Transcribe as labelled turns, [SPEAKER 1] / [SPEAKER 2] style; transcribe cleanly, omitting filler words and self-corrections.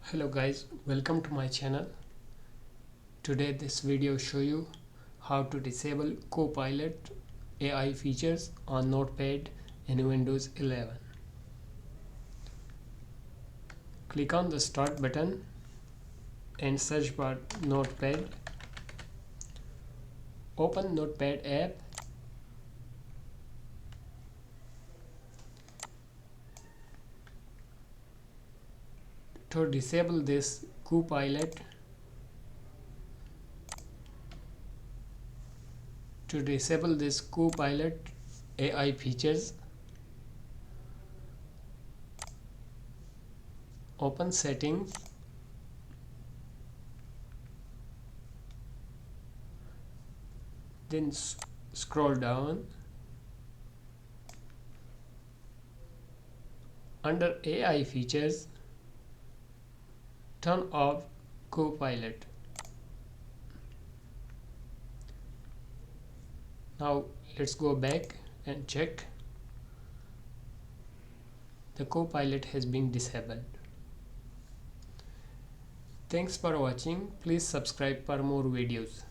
[SPEAKER 1] Hello guys, welcome to my channel. Today this video show you how to disable Copilot AI features on Notepad in Windows 11. Click on the start button and search bar Notepad. Open Notepad app. To disable this Copilot AI features, open settings, then scroll down. Under AI features, turn off Copilot. Now let's go back and check. The Copilot has been disabled. Thanks for watching. Please subscribe for more videos.